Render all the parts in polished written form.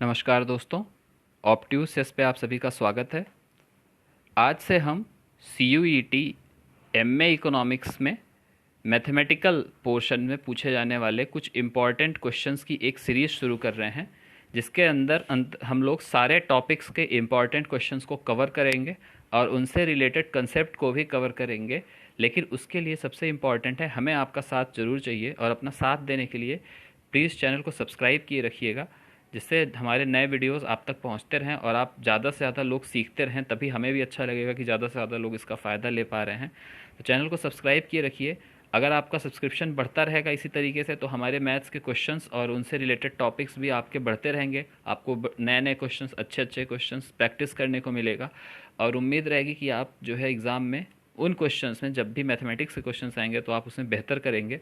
नमस्कार दोस्तों, obtuse cess पे आप सभी का स्वागत है। आज से हम C U E T M A economics में मैथमेटिकल पोर्शन में पूछे जाने वाले कुछ इम्पॉर्टेंट क्वेश्चंस की एक सीरीज़ शुरू कर रहे हैं, जिसके अंदर हम लोग सारे टॉपिक्स के इम्पॉर्टेंट क्वेश्चंस को कवर करेंगे और उनसे रिलेटेड कंसेप्ट को भी कवर करेंगे। लेकिन उसके लिए सबसे इम्पॉर्टेंट है, हमें आपका साथ ज़रूर चाहिए और अपना साथ देने के लिए प्लीज़ चैनल को सब्सक्राइब किए रखिएगा, जिससे हमारे नए वीडियोस आप तक पहुंचते रहें और आप ज़्यादा से ज़्यादा लोग सीखते रहें। तभी हमें भी अच्छा लगेगा कि ज़्यादा से ज़्यादा लोग इसका फ़ायदा ले पा रहे हैं। तो चैनल को सब्सक्राइब किए रखिए। अगर आपका सब्सक्रिप्शन बढ़ता रहेगा इसी तरीके से, तो हमारे मैथ्स के क्वेश्चंस और उनसे रिलेटेड टॉपिक्स भी आपके बढ़ते रहेंगे। आपको नए नए क्वेश्चंस, अच्छे अच्छे क्वेश्चंस प्रैक्टिस करने को मिलेगा और उम्मीद रहेगी कि आप जो है एग्ज़ाम में उन क्वेश्चंस में, जब भी मैथमेटिक्स के क्वेश्चंस आएंगे तो आप उसमें बेहतर करेंगे,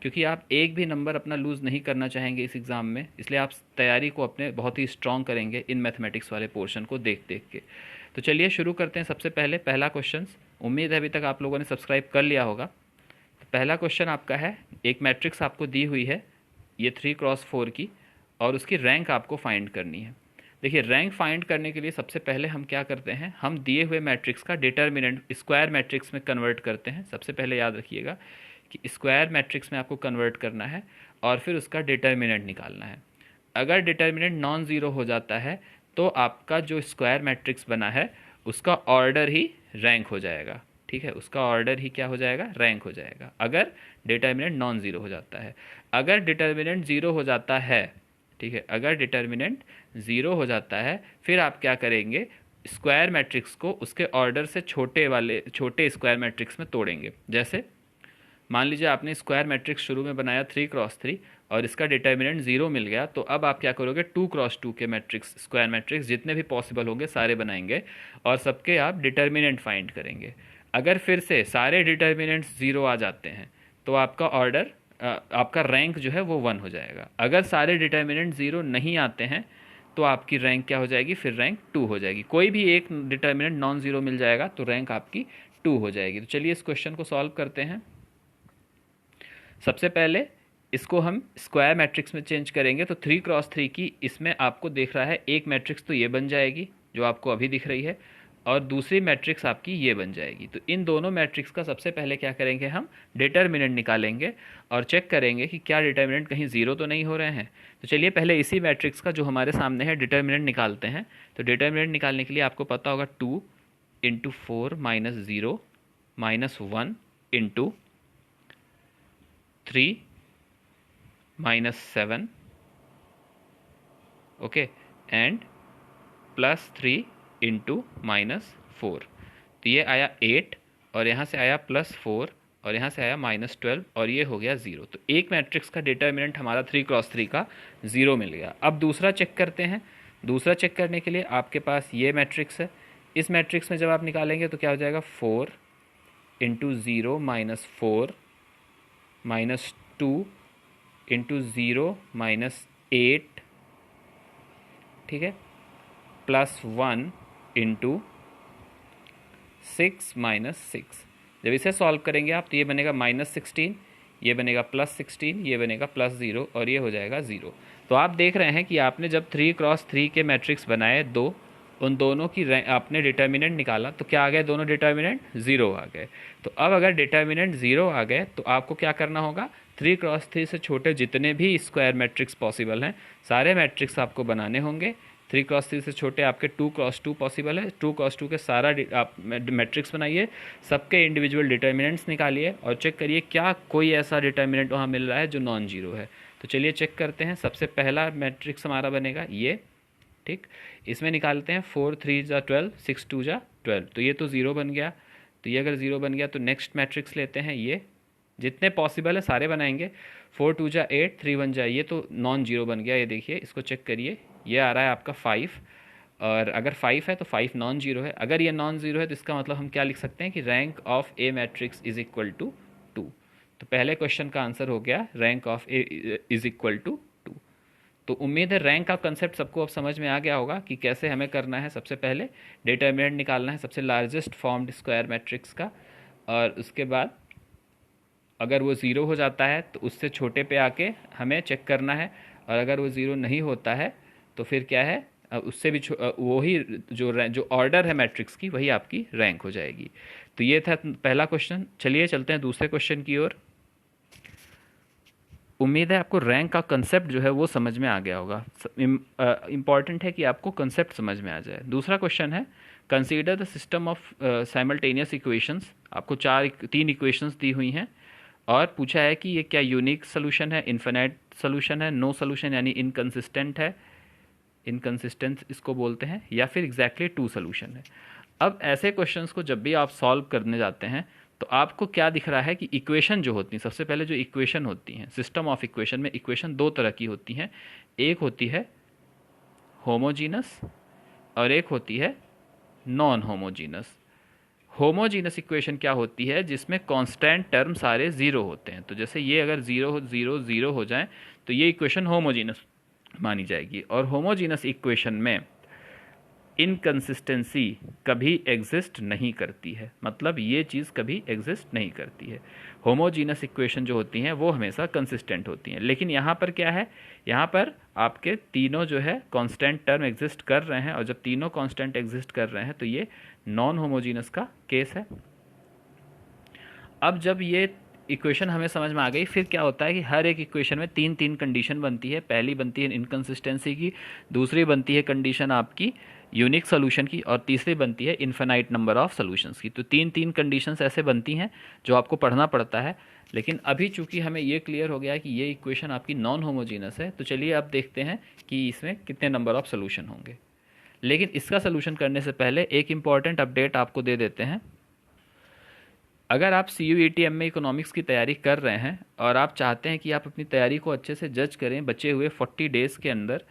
क्योंकि आप एक भी नंबर अपना लूज़ नहीं करना चाहेंगे इस एग्ज़ाम में। इसलिए आप तैयारी को अपने बहुत ही स्ट्रॉन्ग करेंगे इन मैथमेटिक्स वाले पोर्शन को देख देख के। तो चलिए शुरू करते हैं। सबसे पहले पहला क्वेश्चन, उम्मीद है अभी तक आप लोगों ने सब्सक्राइब कर लिया होगा। तो पहला क्वेश्चन आपका है, एक मैट्रिक्स आपको दी हुई है ये 3x4 की, और उसकी रैंक आपको फाइंड करनी है। देखिए, रैंक फाइंड करने के लिए सबसे पहले हम क्या करते हैं, हम दिए हुए मैट्रिक्स का डिटर्मिनेंट स्क्वायर मैट्रिक्स में कन्वर्ट करते हैं। सबसे पहले याद रखिएगा कि स्क्वायर मैट्रिक्स में आपको कन्वर्ट करना है और फिर उसका डिटर्मिनेंट निकालना है। अगर डिटर्मिनेंट नॉन ज़ीरो हो जाता है तो आपका जो स्क्वायर मैट्रिक्स बना है उसका ऑर्डर ही रैंक हो जाएगा। ठीक है, उसका ऑर्डर ही क्या हो जाएगा, रैंक हो जाएगा, अगर डिटर्मिनेंट नॉन ज़ीरो हो जाता है। अगर डिटर्मिनेंट ज़ीरो हो जाता है, ठीक है, अगर डिटर्मिनेंट ज़ीरो हो जाता है, फिर आप क्या करेंगे, स्क्वायर मैट्रिक्स को उसके ऑर्डर से छोटे स्क्वायर मैट्रिक्स में तोड़ेंगे। जैसे मान लीजिए आपने स्क्वायर मैट्रिक्स शुरू में बनाया 3x3 और इसका डिटर्मिनेंट 0 मिल गया, तो अब आप क्या करोगे, 2x2 के मैट्रिक्स, स्क्वायर मैट्रिक्स जितने भी पॉसिबल होंगे सारे बनाएंगे और सबके आप डिटर्मिनेंट फाइंड करेंगे। अगर फिर से सारे डिटर्मिनेंट्स 0 आ जाते हैं तो आपका ऑर्डर, आपका रैंक जो है वो 1 हो जाएगा। अगर सारे डिटर्मिनेंट 0 नहीं आते हैं तो आपकी रैंक क्या हो जाएगी, फिर रैंक 2 हो जाएगी। कोई भी एक डिटर्मिनेंट नॉन ज़ीरो मिल जाएगा तो रैंक आपकी 2 हो जाएगी। तो चलिए इस क्वेश्चन को सॉल्व करते हैं। सबसे पहले इसको हम स्क्वायर मैट्रिक्स में चेंज करेंगे, तो 3x3 की इसमें आपको देख रहा है एक मैट्रिक्स तो ये बन जाएगी जो आपको अभी दिख रही है, और दूसरी मैट्रिक्स आपकी ये बन जाएगी। तो इन दोनों मैट्रिक्स का सबसे पहले क्या करेंगे, हम डिटर्मिनेंट निकालेंगे और चेक करेंगे कि क्या डिटर्मिनेंट कहीं ज़ीरो तो नहीं हो रहे हैं। तो चलिए पहले इसी मैट्रिक्स का जो हमारे सामने है डिटर्मिनेंट निकालते हैं। तो डिटर्मिनेंट निकालने के लिए आपको पता होगा 2 into 4 minus zero minus 1 into 3 minus 7, okay, and plus 3 into minus 4। तो ये आया 8 और यहाँ से आया प्लस 4 और यहाँ से आया माइनस 12 और ये हो गया 0। तो एक मैट्रिक्स का डिटर्मिनेंट हमारा 3x3 का 0 मिल गया। अब दूसरा चेक करते हैं। दूसरा चेक करने के लिए आपके पास ये मैट्रिक्स है। इस मैट्रिक्स में जब आप निकालेंगे तो क्या हो जाएगा, 4 into 0 minus 4 minus 2 into 0 minus 8, ठीक है, प्लस 1 इंटू 6 माइनस 6। जब इसे सॉल्व करेंगे आप तो ये बनेगा माइनस 16, ये बनेगा प्लस 16, ये बनेगा प्लस 0 और ये हो जाएगा 0। तो आप देख रहे हैं कि आपने जब 3x3 के मैट्रिक्स बनाए दो, उन दोनों की आपने डिटर्मिनेंट निकाला तो क्या आ गए, दोनों डिटर्मिनेंट 0 आ गए। तो अब अगर डिटर्मिनेंट 0 आ गए तो आपको क्या करना होगा, 3x3 से छोटे जितने भी स्क्वायर मैट्रिक्स पॉसिबल हैं सारे मैट्रिक्स आपको बनाने होंगे। 3x3 से छोटे आपके 2x2 पॉसिबल है, 2x2 के सारा आप मैट्रिक्स बनाइए, सबके इंडिविजुअल डिटर्मिनेंट्स निकालिए और चेक करिए क्या कोई ऐसा डिटर्मिनेंट वहाँ मिल रहा है जो नॉन जीरो है। तो चलिए चेक करते हैं। सबसे पहला मैट्रिक्स हमारा बनेगा ये, ठीक, इसमें निकालते हैं 4 3 जा 12, 6 2 जा 12, तो ये तो ज़ीरो बन गया। तो ये अगर ज़ीरो बन गया तो नेक्स्ट मैट्रिक्स लेते हैं, ये जितने पॉसिबल है सारे बनाएंगे। 4 2 जा 8, 3 1 जा, ये तो नॉन जीरो बन गया। ये देखिए, इसको चेक करिए, ये आ रहा है आपका 5, और अगर 5 है तो 5 नॉन जीरो है। अगर ये नॉन जीरो है तो इसका मतलब हम क्या लिख सकते हैं कि rank of A matrix is equal to 2। तो पहले क्वेश्चन का आंसर हो गया rank of A is equal to 2। तो उम्मीद है रैंक का कंसेप्ट सबको अब समझ में आ गया होगा कि कैसे हमें करना है। सबसे पहले डिटर्मिनेंट निकालना है सबसे लार्जेस्ट फॉर्म्ड स्क्वायर मैट्रिक्स का, और उसके बाद अगर वो ज़ीरो हो जाता है तो उससे छोटे पे आके हमें चेक करना है, और अगर वो ज़ीरो नहीं होता है तो फिर क्या है, उससे भी वही जो ऑर्डर है मैट्रिक्स की वही आपकी रैंक हो जाएगी। तो ये था पहला क्वेश्चन। चलिए चलते हैं दूसरे क्वेश्चन की ओर। उम्मीद है आपको रैंक का कंसेप्ट जो है वो समझ में आ गया होगा। इम्पॉर्टेंट है कि आपको कंसेप्ट समझ में आ जाए। दूसरा क्वेश्चन है, consider the system of simultaneous equations. आपको तीन इक्वेशंस दी हुई हैं और पूछा है कि ये क्या यूनिक सोल्यूशन है, इन्फिनाइट सोल्यूशन है, नो सोल्यूशन यानी इनकंसिस्टेंट है, इनकंसिस्टेंट इसको बोलते हैं, या फिर एग्जैक्टली टू सोल्यूशन है। अब ऐसे क्वेश्चंस को जब भी आप सॉल्व करने जाते हैं तो आपको क्या दिख रहा है कि इक्वेशन जो होती हैं, सबसे पहले जो इक्वेशन होती हैं, सिस्टम ऑफ इक्वेशन में इक्वेशन दो तरह की होती हैं। एक होती है होमोजीनस और एक होती है नॉन होमोजीनस। होमोजीनस इक्वेशन क्या होती है, जिसमें कांस्टेंट टर्म सारे ज़ीरो होते हैं। तो जैसे ये अगर ज़ीरो ज़ीरो ज़ीरो हो जाए तो ये इक्वेशन होमोजीनस मानी जाएगी। और होमोजीनस इक्वेशन में इनकंसिस्टेंसी कभी एग्जिस्ट नहीं करती है, मतलब ये चीज़ कभी एग्जिस्ट नहीं करती है। होमोजीनस इक्वेशन जो होती हैं वो हमेशा कंसिस्टेंट होती हैं। लेकिन यहाँ पर क्या है, यहाँ पर आपके तीनों जो है कांस्टेंट टर्म एग्जिस्ट कर रहे हैं, और जब तीनों कांस्टेंट एग्जिस्ट कर रहे हैं तो ये नॉन होमोजीनस का केस है। अब जब ये इक्वेशन हमें समझ में आ गई, फिर क्या होता है कि हर एक इक्वेशन में तीन तीन कंडीशन बनती है। पहली बनती है इनकंसिस्टेंसी की, दूसरी बनती है कंडीशन आपकी यूनिक सोल्यूशन की, और तीसरी बनती है इन्फिनाइट नंबर ऑफ सोल्यूशंस की। तो तीन तीन कंडीशंस ऐसे बनती हैं जो आपको पढ़ना पड़ता है। लेकिन अभी चूंकि हमें ये क्लियर हो गया है कि ये इक्वेशन आपकी नॉन होमोजीनस है, तो चलिए अब देखते हैं कि इसमें कितने नंबर ऑफ सोल्यूशन होंगे। लेकिन इसका सोल्यूशन करने से पहले एक इम्पॉर्टेंट अपडेट आपको दे देते हैं। अगर आप CUET में इकोनॉमिक्स की तैयारी कर रहे हैं और आप चाहते हैं कि आप अपनी तैयारी को अच्छे से जज करें बचे हुए 40 डेज़ के अंदर,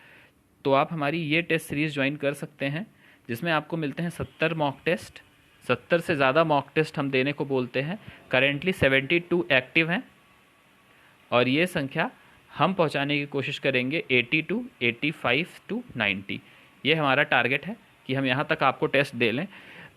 तो आप हमारी ये टेस्ट सीरीज़ ज्वाइन कर सकते हैं, जिसमें आपको मिलते हैं 70 मॉक टेस्ट। 70 से ज़्यादा मॉक टेस्ट हम देने को बोलते हैं। करेंटली 72 एक्टिव हैं और ये संख्या हम पहुंचाने की कोशिश करेंगे 82, 85 टू 90। ये हमारा टारगेट है कि हम यहाँ तक आपको टेस्ट दे लें।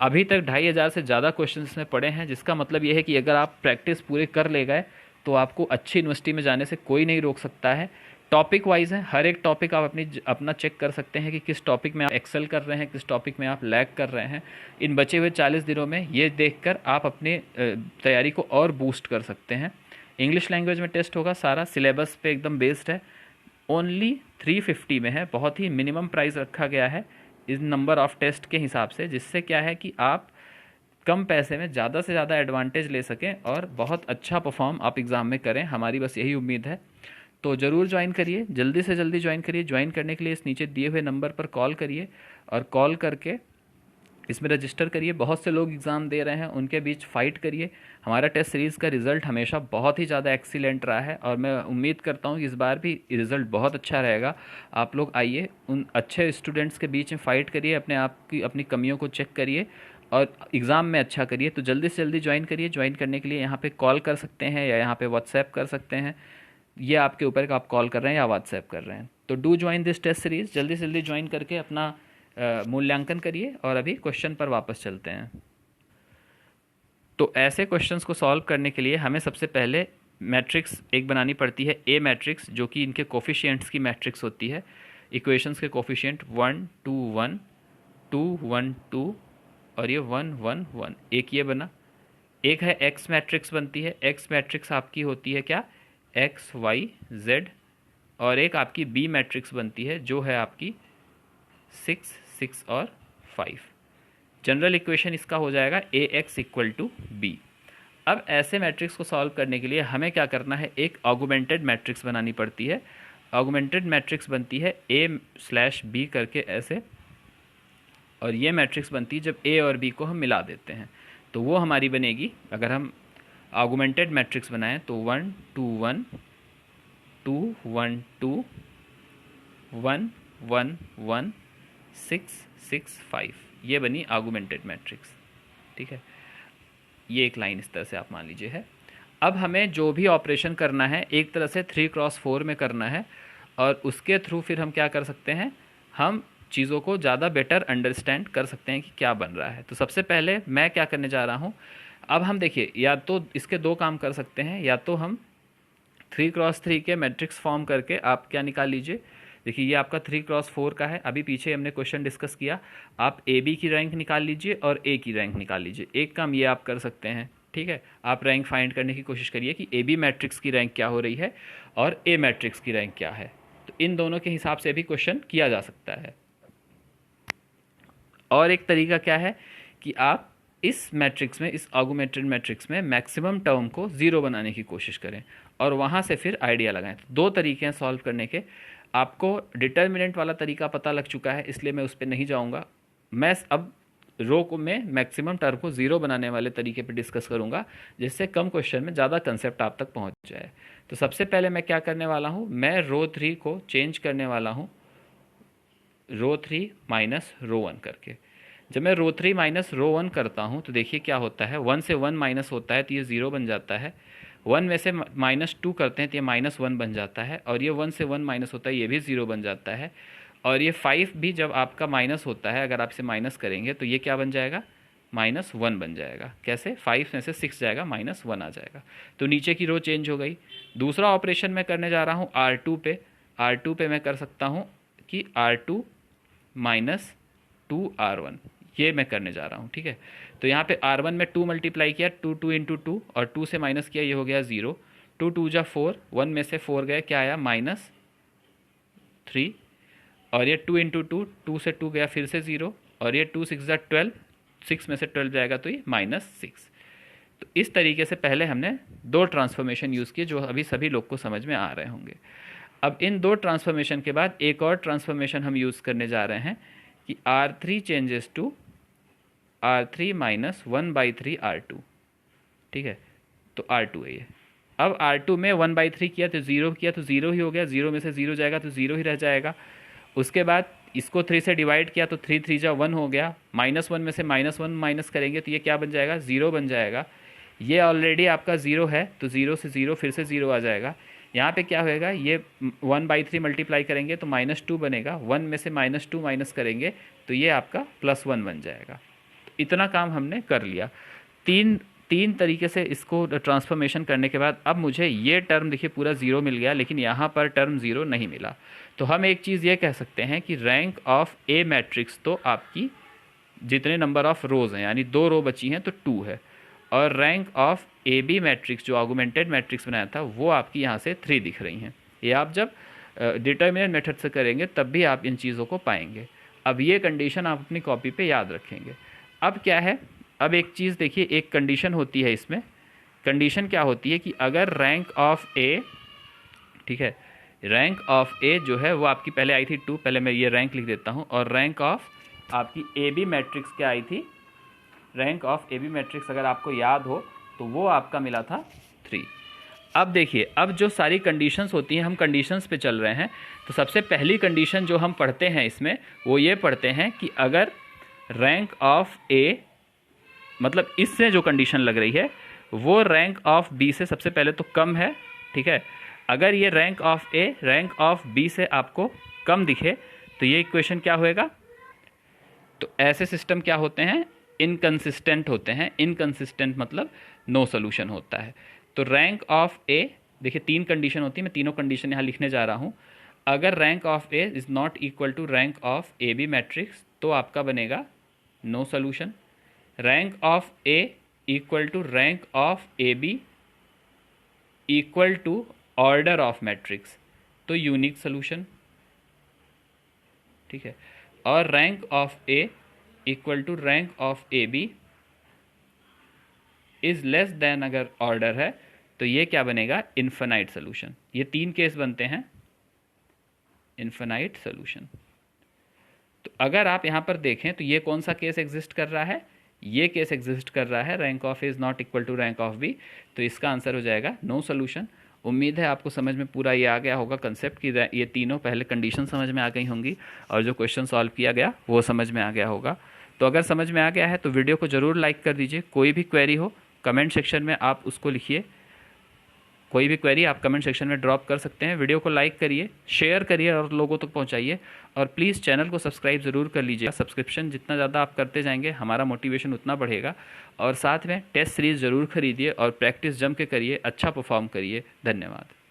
अभी तक 2500 से ज़्यादा क्वेश्चन इसमें पड़े हैं, जिसका मतलब ये है कि अगर आप प्रैक्टिस पूरे कर ले गए तो आपको अच्छी यूनिवर्सिटी में जाने से कोई नहीं रोक सकता है। टॉपिक वाइज है, हर एक टॉपिक आप अपना चेक कर सकते हैं कि किस टॉपिक में आप एक्सेल कर रहे हैं, किस टॉपिक में आप लैग कर रहे हैं। इन बचे हुए 40 दिनों में ये देखकर आप अपने तैयारी को और बूस्ट कर सकते हैं। इंग्लिश लैंग्वेज में टेस्ट होगा, सारा सिलेबस पे एकदम बेस्ड है। ओनली 350 में है, बहुत ही मिनिमम प्राइस रखा गया है इस नंबर ऑफ टेस्ट के हिसाब से, जिससे क्या है कि आप कम पैसे में ज़्यादा से ज़्यादा एडवांटेज ले सकें और बहुत अच्छा परफॉर्म आप एग्ज़ाम में करें। हमारी बस यही उम्मीद है। तो ज़रूर ज्वाइन करिए, जल्दी से जल्दी ज्वाइन करिए। ज्वाइन करने के लिए इस नीचे दिए हुए नंबर पर कॉल करिए और कॉल करके इसमें रजिस्टर करिए। बहुत से लोग एग्ज़ाम दे रहे हैं, उनके बीच फ़ाइट करिए। हमारा टेस्ट सीरीज़ का रिज़ल्ट हमेशा बहुत ही ज़्यादा एक्सीलेंट रहा है और मैं उम्मीद करता हूँ कि इस बार भी रिज़ल्ट बहुत अच्छा रहेगा। आप लोग आइए, उन अच्छे स्टूडेंट्स के बीच में फ़ाइट करिए, अपने आप की अपनी कमियों को चेक करिए और एग्ज़ाम में अच्छा करिए। तो जल्दी से जल्दी ज्वाइन करिए। ज्वाइन करने के लिए यहाँ पर कॉल कर सकते हैं या यहाँ पर व्हाट्सएप कर सकते हैं। ये आपके ऊपर कि आप कॉल कर रहे हैं या व्हाट्सएप कर रहे हैं। तो do join this test series. जल्दी से जल्दी ज्वाइन करके अपना मूल्यांकन करिए। और अभी क्वेश्चन पर वापस चलते हैं। तो ऐसे क्वेश्चंस को सॉल्व करने के लिए हमें सबसे पहले मैट्रिक्स एक बनानी पड़ती है, ए मैट्रिक्स, जो कि इनके कोफिशिएंट्स की मैट्रिक्स होती है। इक्वेशंस के कोफिशिएंट 1 2 1 2 1 2 और ये 1 1 1। एक ये बना। एक है एक्स मैट्रिक्स बनती है। एक्स मैट्रिक्स आपकी होती है क्या, एक्स वाई जेड। और एक आपकी बी मैट्रिक्स बनती है जो है आपकी 6 6 और 5। जनरल इक्वेशन इसका हो जाएगा ए एक्स इक्वल टू बी। अब ऐसे मैट्रिक्स को सॉल्व करने के लिए हमें क्या करना है, एक ऑगमेंटेड मैट्रिक्स बनानी पड़ती है। ऑगमेंटेड मैट्रिक्स बनती है ए स्लैश बी करके ऐसे, और ये मैट्रिक्स बनती है जब ए और बी को हम मिला देते हैं। तो वो हमारी बनेगी, अगर हम ऑगमेंटेड मैट्रिक्स बनाएं तो 1 2 1 2 1 2 1 1 1 6 6 5। ये बनी आर्गुमेंटेड मैट्रिक्स। ठीक है, ये एक लाइन इस तरह से आप मान लीजिए है। अब हमें जो भी ऑपरेशन करना है एक तरह से 3x4 में करना है, और उसके थ्रू फिर हम क्या कर सकते हैं, हम चीज़ों को ज़्यादा बेटर अंडरस्टैंड कर सकते हैं कि क्या बन रहा है। तो सबसे पहले मैं क्या करने जा रहा हूँ, अब हम देखिए, या तो इसके दो काम कर सकते हैं, या तो हम 3x3 के मैट्रिक्स फॉर्म करके आप क्या निकाल लीजिए, देखिए ये आपका 3x4 का है। अभी पीछे हमने क्वेश्चन डिस्कस किया, आप ए बी की रैंक निकाल लीजिए और ए की रैंक निकाल लीजिए। एक काम ये आप कर सकते हैं, ठीक है, आप रैंक फाइंड करने की कोशिश करिए कि ए बी मैट्रिक्स की रैंक क्या हो रही है और ए मैट्रिक्स की रैंक क्या है। तो इन दोनों के हिसाब से भी क्वेश्चन किया जा सकता है। और एक तरीका क्या है कि आप इस मैट्रिक्स में, इस ऑगमेंटेड मैट्रिक्स में मैक्सिमम टर्म को ज़ीरो बनाने की कोशिश करें और वहाँ से फिर आइडिया लगाएं। तो दो तरीके हैं सॉल्व करने के। आपको डिटर्मिनेंट वाला तरीका पता लग चुका है, इसलिए मैं उस पर नहीं जाऊँगा। मैं अब रो को में मैक्सिमम टर्म को ज़ीरो बनाने वाले तरीके पे डिस्कस करूँगा, जिससे कम क्वेश्चन में ज़्यादा कंसेप्ट आप तक पहुँच जाए। तो सबसे पहले मैं क्या करने वाला हूँ, मैं रो 3 को चेंज करने वाला हूँ रो 3 माइनस रो 1 करके। जब मैं रो 3 माइनस रो 1 करता हूँ तो देखिए क्या होता है, 1 से 1 माइनस होता है तो ये 0 बन जाता है। 1 में से -2 करते हैं तो ये -1 बन जाता है, और ये 1 से 1 माइनस होता है, ये भी 0 बन जाता है। और ये 5 भी जब आपका माइनस होता है, अगर आप इसे माइनस करेंगे तो ये क्या बन जाएगा, -1 बन जाएगा। कैसे, 5 में से 6 जाएगा, -1 आ जाएगा। तो नीचे की रो चेंज हो गई। दूसरा ऑपरेशन मैं करने जा रहा हूँ R2 पे। R2 पे मैं कर सकता हूँ कि R2 माइनस 2R1, ये मैं करने जा रहा हूँ, ठीक है। तो यहाँ पे R1 में 2 मल्टीप्लाई किया, 2 इंटू 2, और 2 से माइनस किया, ये हो गया 0। 2 2 जा 4, 1 में से 4 गए, क्या आया, -3। और ये 2 इंटू 2, 2 से 2 गया, फिर से 0, और ये 2 6 जा 12, 6 में से 12 जाएगा तो ये -6। तो इस तरीके से पहले हमने दो ट्रांसफॉर्मेशन यूज़ किए जो अभी सभी लोग को समझ में आ रहे होंगे। अब इन दो ट्रांसफॉर्मेशन के बाद एक और ट्रांसफॉर्मेशन हम यूज़ करने जा रहे हैं कि R3 changes to R3 minus 1/3 R2, ठीक है। तो R2 है ये। अब R2 में 1/3 किया तो 0 किया तो 0 ही हो गया, 0 में से 0 जाएगा तो 0 ही रह जाएगा। उसके बाद इसको 3 से डिवाइड किया तो 3 3 जा 1 हो गया, -1 में से -1 माइनस करेंगे तो ये क्या बन जाएगा, 0 बन जाएगा। ये ऑलरेडी आपका 0 है तो 0 से 0 फिर से 0 आ जाएगा। यहाँ पे क्या होएगा, ये 1/3 मल्टीप्लाई करेंगे तो -2 बनेगा, 1 में से -2 माइनस करेंगे तो ये आपका +1 बन जाएगा। तो इतना काम हमने कर लिया। तीन तरीके से इसको ट्रांसफॉर्मेशन करने के बाद अब मुझे ये टर्म देखिए पूरा 0 मिल गया, लेकिन यहाँ पर टर्म 0 नहीं मिला। तो हम एक चीज़ ये कह सकते हैं कि रैंक ऑफ ए मैट्रिक्स तो आपकी जितने नंबर ऑफ रोज़ हैं, यानी 2 रो बची हैं तो 2 है, और rank of A B matrix जो ऑगमेंटेड मैट्रिक्स बनाया था वो आपकी यहाँ से 3 दिख रही हैं। ये आप जब डिटर्मिनेंट मेथड से करेंगे तब भी आप इन चीज़ों को पाएंगे। अब ये कंडीशन आप अपनी कॉपी पे याद रखेंगे। अब क्या है, अब एक चीज़ देखिए, एक कंडीशन होती है इसमें। कंडीशन क्या होती है कि अगर रैंक ऑफ ए, ठीक है, रैंक ऑफ ए जो है वो आपकी पहले आई थी 2, पहले मैं ये रैंक लिख देता हूँ, और रैंक ऑफ आपकी ए बी मैट्रिक्स क्या आई थी, rank of A B matrix अगर आपको याद हो तो वो आपका मिला था 3। अब देखिए, अब जो सारी कंडीशंस होती हैं, हम कंडीशंस पे चल रहे हैं। तो सबसे पहली कंडीशन जो हम पढ़ते हैं इसमें वो ये पढ़ते हैं कि अगर रैंक ऑफ ए, मतलब इससे जो कंडीशन लग रही है वो रैंक ऑफ बी से सबसे पहले तो कम है, ठीक है। अगर ये rank of A rank of B से आपको कम दिखे तो ये इक्वेशन क्या होएगा, तो ऐसे सिस्टम क्या होते हैं, इनकंसिस्टेंट होते हैं। इनकंसिस्टेंट मतलब नो सोल्यूशन होता है। तो रैंक ऑफ ए, देखिए 3 कंडीशन होती है, मैं तीनों कंडीशन यहाँ लिखने जा रहा हूँ। अगर rank of A is not equal to rank of A B matrix तो आपका बनेगा no solution. Rank of A equal to rank of A B equal to order of matrix तो यूनिक सोल्यूशन, ठीक है। और rank of A equal to rank of A B is less than अगर order है तो ये क्या बनेगा, इन्फिनाइट सोल्यूशन। ये 3 केस बनते हैं, इन्फिनाइट सोल्यूशन। तो अगर आप यहाँ पर देखें तो ये कौन सा केस एग्जिस्ट कर रहा है, ये केस एग्जिस्ट कर रहा है, rank of A is not equal to rank of B. तो इसका आंसर हो जाएगा नो सोल्यूशन। उम्मीद है आपको समझ में पूरा ये आ गया होगा कंसेप्ट कि ये तीनों पहले कंडीशन समझ में आ गई होंगी और जो क्वेश्चन सॉल्व किया गया वो समझ में आ गया होगा। तो अगर समझ में आ गया है तो वीडियो को ज़रूर लाइक कर दीजिए। कोई भी क्वेरी हो कमेंट सेक्शन में आप उसको लिखिए, कोई भी क्वेरी आप कमेंट सेक्शन में ड्रॉप कर सकते हैं। वीडियो को लाइक करिए, शेयर करिए और लोगों तक पहुंचाइए, और प्लीज़ चैनल को सब्सक्राइब ज़रूर कर लीजिए। सब्सक्रिप्शन जितना ज़्यादा आप करते जाएंगे हमारा मोटिवेशन उतना बढ़ेगा। और साथ में टेस्ट सीरीज़ ज़रूर खरीदिए और प्रैक्टिस जम के करिए, अच्छा परफॉर्म करिए। धन्यवाद।